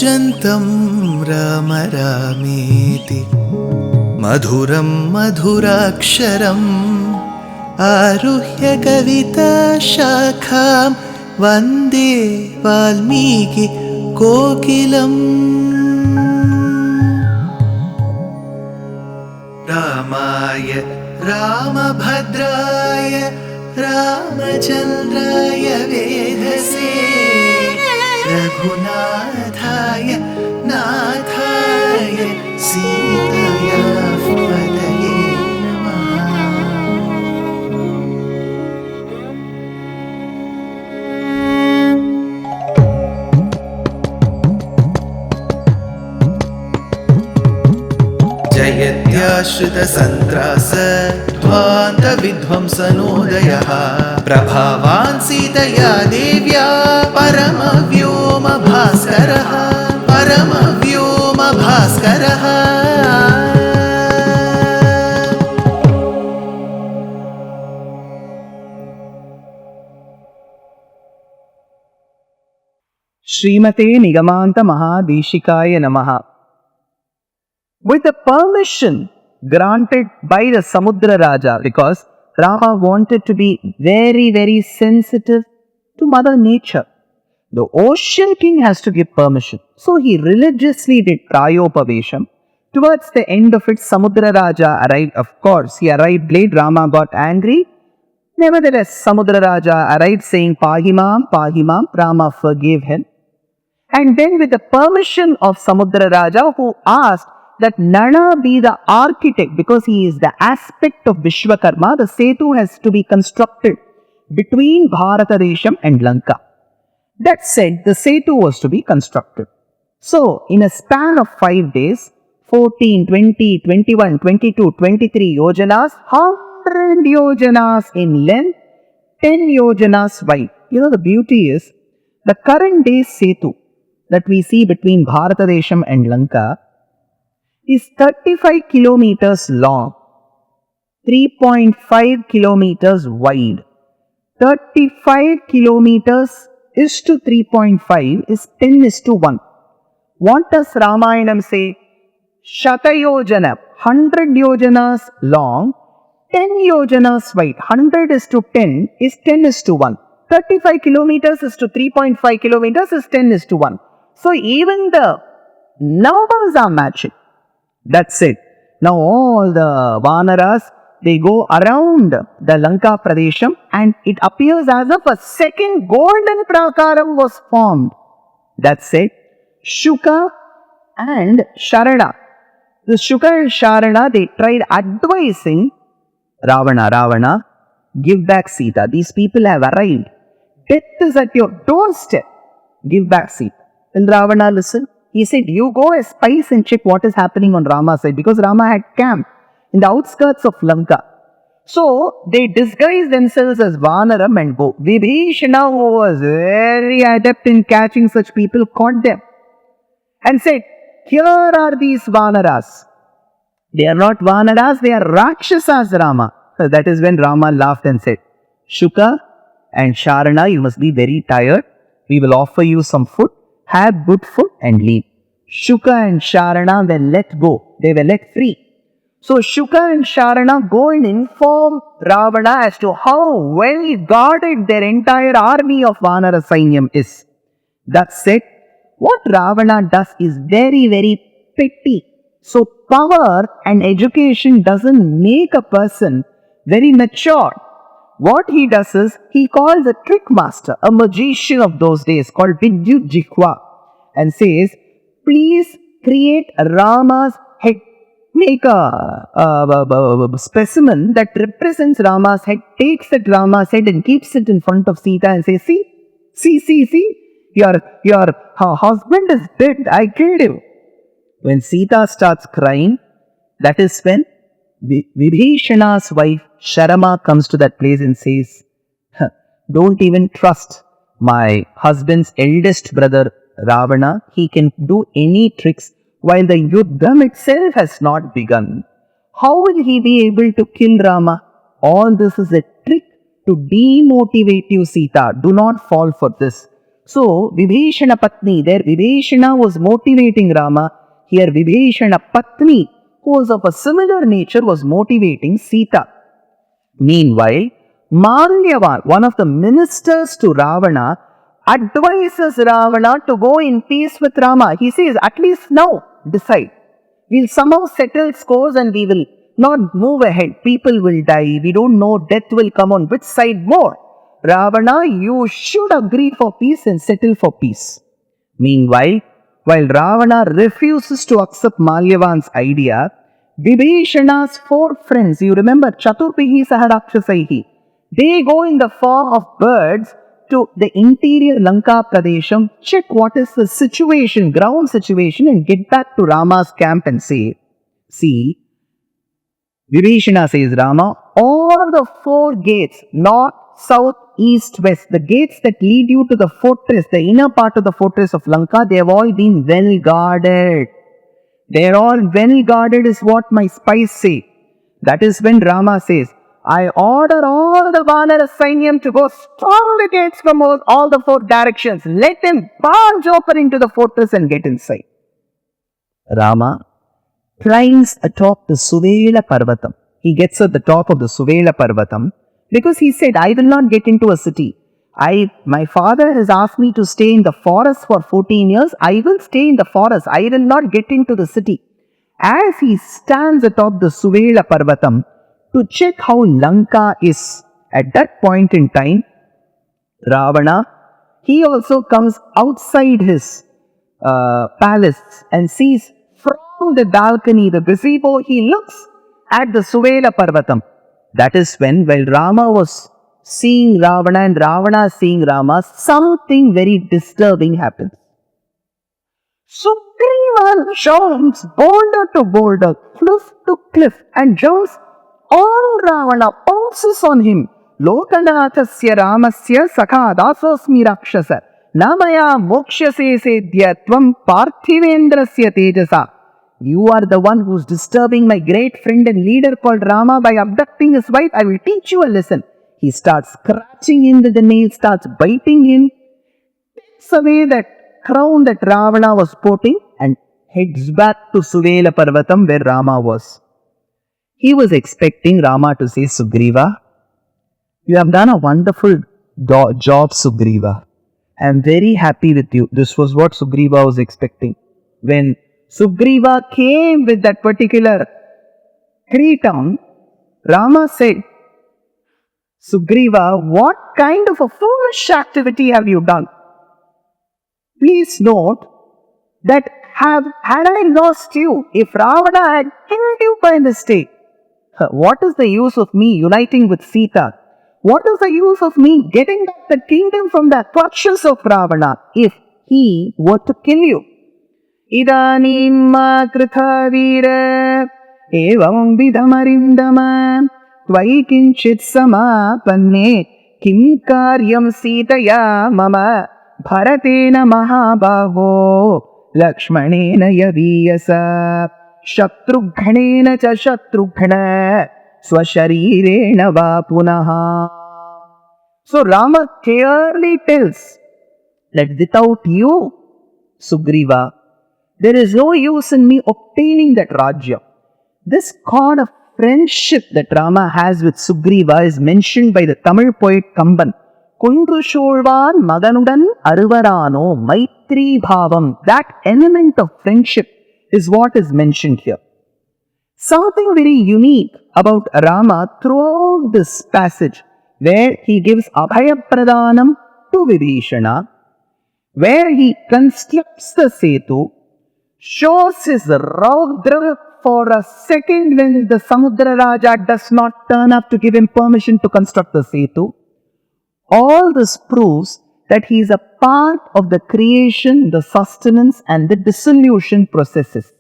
कूजन्तं राम रामेति मधुरं मधुराक्षरम् आरुह्य कविताशाखां वन्दे वाल्मीकि कोकिलम्। रामाय रामभद्राय रामचन्द्राय वेधसे रघुनाथाय नाथाय सीताया पतये नमः। जयत्याश्रितसन्त्रास ध्वान्तविध्वंसनोदयः प्रभावान् सीतया देव्या परमव्योमभास्करः परमव्योमभास्करः। श्रीमते निगमान्त महादेशिकाय नमः। With the permission granted by the Samudra Raja, because Rama wanted to be very, very sensitive to Mother Nature. The Ocean King has to give permission. So he religiously did Prayopavesham. Towards the end of it, Samudra Raja arrived. Of course, he arrived late. Rama got angry. Nevertheless, Samudra Raja arrived saying, Pahimam, Pahimam. Rama forgave him. And then with the permission of Samudra Raja, who asked that Nana be the architect, because he is the aspect of Vishwakarma, the Setu has to be constructed between Bharatadesham and Lanka. That said, the Setu was to be constructed. So, in a span of 5 days, 14, 20, 21, 22, 23 yojanas, 100 yojanas in length, 10 yojanas wide. You know, the beauty is, the current day Setu that we see between Bharatadesham and Lanka is 35 kilometers long, 3.5 kilometers wide. 35 kilometers is to 3.5 is 10:1. What does Ramayanam say? Shatayojana, 100 yojanas long, 10 yojanas wide. 100 is to 10 is 10:1. 35 kilometers is to 3.5 kilometers is 10:1. So even the numbers are matching. That's it. Now all the Vanaras, they go around the Lanka Pradesham, and it appears as if a second golden prakaram was formed. That's it. Shuka and Sharana. The Shuka and Sharana, they tried advising Ravana, give back Sita. These people have arrived. Death is at your doorstep. Give back Sita. Will Ravana listen? He said, you go as spies and check what is happening on Rama's side, because Rama had camped in the outskirts of Lanka. So, they disguised themselves as Vanaram and go. Vibhishana, who was very adept in catching such people, caught them and said, here are these Vanaras. They are not Vanaras, they are Rakshasas, Rama. So that is when Rama laughed and said, Shuka and Sharana, you must be very tired. We will offer you some food. Have good food and leave. Shuka and Sharana were let go. They were let free. So Shuka and Sharana go and inform Ravana as to how well guarded their entire army of Vanara Sainyam is. That said, what Ravana does is very, very petty. So power and education doesn't make a person very mature. What he does is, he calls a trick master, a magician of those days called Vidyut Jikwa, and says, please create Rama's head. Make a specimen that represents Rama's head, takes that Rama's head and keeps it in front of Sita and says, see, your husband is dead, I killed him. When Sita starts crying, that is when Vibhishana's wife Sharama comes to that place and says, don't even trust my husband's eldest brother Ravana. He can do any tricks while the Yuddham itself has not begun. How will he be able to kill Rama? All this is a trick to demotivate you, Sita. Do not fall for this. So, Vibhishana Patni, there Vibhishana was motivating Rama. Here, Vibhishana Patni, who was of a similar nature, was motivating Sita. Meanwhile, Malyavan, one of the ministers to Ravana, advises Ravana to go in peace with Rama. He says, at least now, decide. We'll somehow settle scores and we will not move ahead. People will die. We don't know, death will come on which side more. Ravana, you should agree for peace and settle for peace. Meanwhile, while Ravana refuses to accept Malyavan's idea, Vibhishana's 4 friends, you remember, Chaturpihi Saharakshasaihi, they go in the form of birds to the interior Lanka Pradesham, check what is the situation, ground situation, and get back to Rama's camp and say, see, Vibhishana says, Rama, all the 4 gates, north, south, east, west, the gates that lead you to the fortress, the inner part of the fortress of Lanka, they have all been well guarded. They are all well guarded is what my spies say. That is when Rama says, I order all the Vanara Sainyam to go storm the gates from all the 4 directions. Let them barge open into the fortress and get inside. Rama climbs atop the Suvela Parvatam. He gets at the top of the Suvela Parvatam because he said, I will not get into a city. My father has asked me to stay in the forest for 14 years. I will stay in the forest. I will not get into the city. As he stands atop the Suvela Parvatam to check how Lanka is at that point in time, Ravana, he also comes outside his palace and sees from the balcony, the gazebo, he looks at the Suvela Parvatam. That is when, while Rama was seeing Ravana and Ravana seeing Rama, something very disturbing happens. Sugreeva jumps boulder to boulder, cliff to cliff, and jumps on Ravana, pounces on him. Lokanathasya Ramasya Sakha Dasosmi Rakshasa Namaya Mokshase Sedhya Tvam Parthivendrasya Tejasa. You are the one who is disturbing my great friend and leader called Rama by abducting his wife. I will teach you a lesson. He starts scratching him with the nails, starts biting him, takes away that crown that Ravana was sporting and heads back to Suvela Parvatam where Rama was. He was expecting Rama to say, Sugreeva, you have done a wonderful job, Sugreeva. I am very happy with you. This was what Sugreeva was expecting. When Sugreeva came with that particular Kritam, Rama said, Sugreeva, what kind of a foolish activity have you done? Please note that had I lost you, if Ravana had killed you by mistake, what is the use of me uniting with Sita? What is the use of me getting back the kingdom from the clutches of Ravana if he were to kill you? Idanim kritha veera evam vidhamarindama tvai kinchit samapanne kim karyam sitaya mama bharatena mahabhago lakshmanena yaviyasa shatrughanena cha shatrughna swasharirena va punaha. So Rama clearly tells that without you, Sugreeva, there is no use in me obtaining that Rajya. This cord of friendship that Rama has with Sugreeva is mentioned by the Tamil poet Kamban. Kundru Sholvan Maganudan Aruvarano Maitri Bhavam. That element of friendship is what is mentioned here. Something very unique about Rama throughout this passage, where he gives Abhaya Pradhanam to Vibhishana, where he constructs the Setu, shows his Raudra for a second when the Samudra Raja does not turn up to give him permission to construct the Setu. All this proves that he is a part of the creation, the sustenance and the dissolution processes.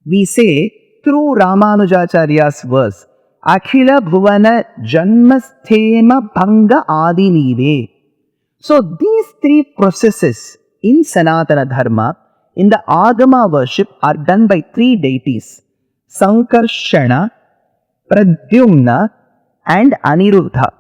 We say through Ramanujacharya's verse, Akhila Bhuvana Janmasthema Bhanga Adinive. So these 3 processes in Sanatana Dharma, in the Agama worship, are done by 3 deities: Sankarshana, Pradyumna and Aniruddha.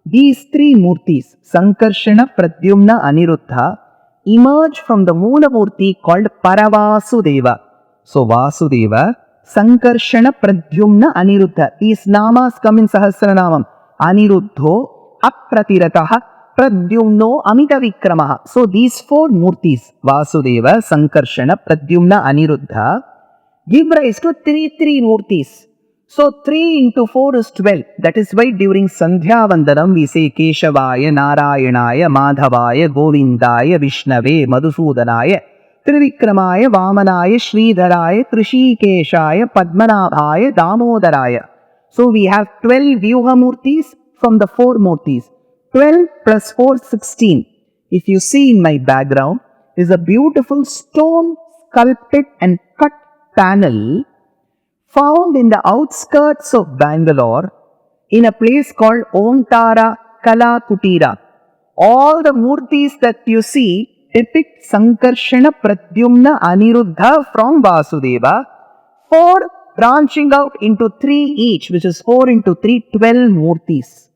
These 3 murtis, Sankarshana, Pradyumna, Aniruddha, emerge from the Moolamurti called Paravasudeva. So Vasudeva, Sankarshana, Pradyumna, Aniruddha. These namas come in Sahasranamam. Aniruddho, Apratirataha, Pradyumno, Amita Vikramaha. So these four murtis, Vasudeva, Sankarshana, Pradyumna, Aniruddha, give rise to three murtis. So 3 into 4 is 12. That is why during Sandhya Vandanam we say Keshavaya, Narayanaya, Madhavaya, Govindaya, Vishnave, Madhusudanaya, Trivikramaya, Vamanaya, Sridharaya, Trishikeshaya, Padmanabhaya, Damodaraya. So we have 12 Vyuha Murtis from the 4 Murtis. 12 plus 4, 16. If you see in my background is a beautiful stone sculpted and cut panel found in the outskirts of Bangalore in a place called Omtara Kala Kutira. All the murtis that you see depict Sankarshana, Pradyumna, Aniruddha from Vasudeva, 4 branching out into 3 each, which is 4 into 3, 12 murtis.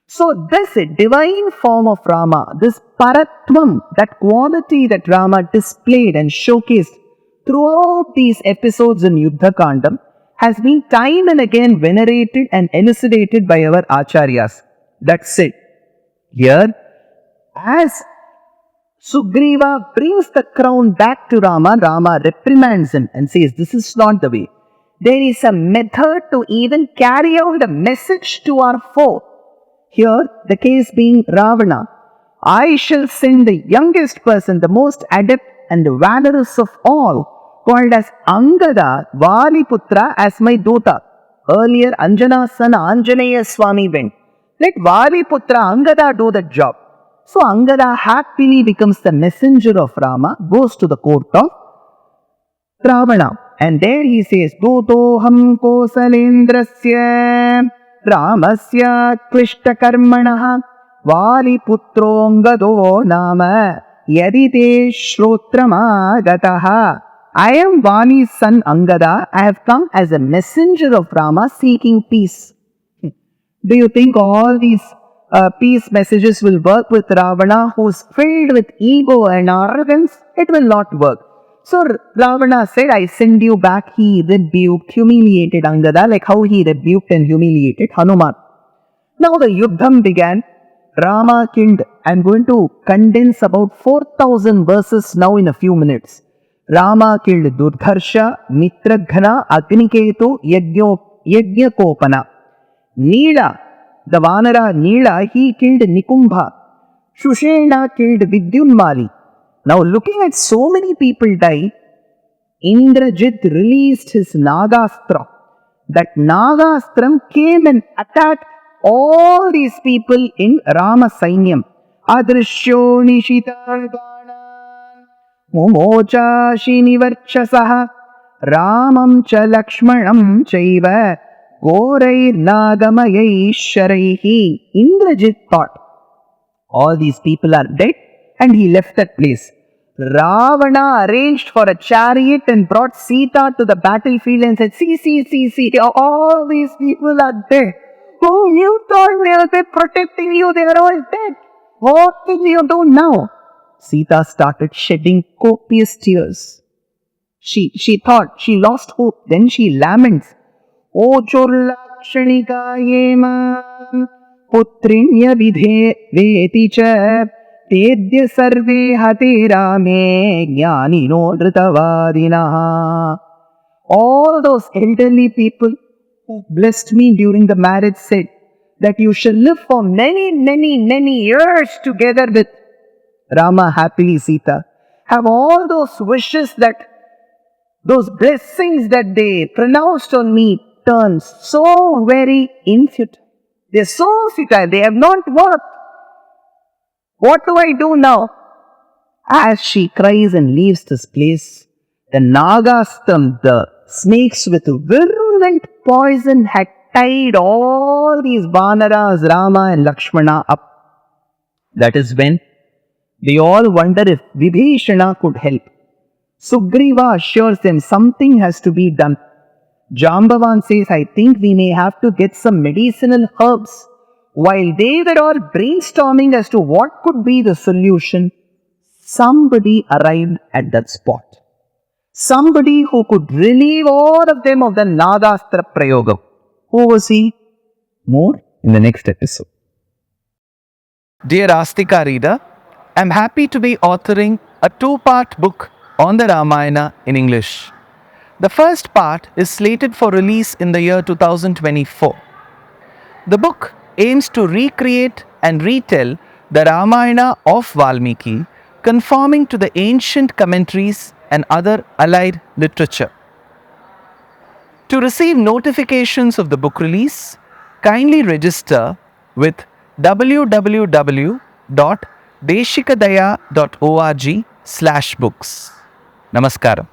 So this divine form of Rama, this Paratvam, that quality that Rama displayed and showcased throughout these episodes in Yuddha Kandam, has been time and again venerated and elucidated by our Acharyas. That's it. Here, as Sugreeva brings the crown back to Rama, Rama reprimands him and says, this is not the way. There is a method to even carry out the message to our foe. Here, the case being Ravana. I shall send the youngest person, the most adept and valorous of all, called as Angada, Valiputra, as my Dota. Earlier, Anjana's son Anjaneya Swami went. Let Valiputra Angada do the job. So Angada happily becomes the messenger of Rama, goes to the court of Ravana. And there he says, Dotoham Kosalendrasya Ramasya Klishta Karmanaha Valiputro Nama Yadite Shrotrama I am Vani's son Angada. I have come as a messenger of Rama seeking peace. Do you think all these peace messages will work with Ravana, who is filled with ego and arrogance? It will not work. So Ravana said, I send you back. He rebuked, humiliated Angada, like how he rebuked and humiliated Hanuman. Now the Yuddham began. Rama killed. I am going to condense about 4,000 verses now in a few minutes. Rama killed Durdharsha, Mitraghana, Agniketu, Yajñakopana. Nila, the Vanara Nila, he killed Nikumbha. Shushena killed Vidyunmali. Now looking at so many people die, Indrajit released his Nagastra. That Nagastram came and attacked all these people in Rama Sainyam. Adrishyo Nishitan Mumocha Shinivarchasaha Ramam cha Lakshmanam chaiva Gorair Nagamayai Sharaihi. Indrajit thought all these people are dead and he left that place. Ravana arranged for a chariot and brought Sita to the battlefield and said, see, all these people are dead. Oh, you thought they will be protecting you, they are all dead. What will you do now? Sita started shedding copious tears. She thought, she lost hope. Then she laments. O churlakshanika yema putrinya vidhe veticha tedya sarve hate rame jnanino dritavadinaha. All those elderly people who blessed me during the marriage said that you shall live for many years together with Rama, happily Sita. Have all those wishes that, those blessings that they pronounced on me turn so very infutile. They are so futile, they have not worked. What do I do now? As she cries and leaves this place, the Nagastam, the snakes with virulent poison, had tied all these Vanaras, Rama and Lakshmana up. That is when they all wonder if Vibhishana could help. Sugreeva assures them something has to be done. Jambavan says, I think we may have to get some medicinal herbs. While they were all brainstorming as to what could be the solution, somebody arrived at that spot. Somebody who could relieve all of them of the Nadastra Prayogam. Who was he? More in the next episode. Dear Astika reader, I am happy to be authoring a two-part book on the Ramayana in English. The first part is slated for release in the year 2024. The book aims to recreate and retell the Ramayana of Valmiki, conforming to the ancient commentaries and other allied literature. To receive notifications of the book release, kindly register with www.deshikadaya.org/books. Namaskaram.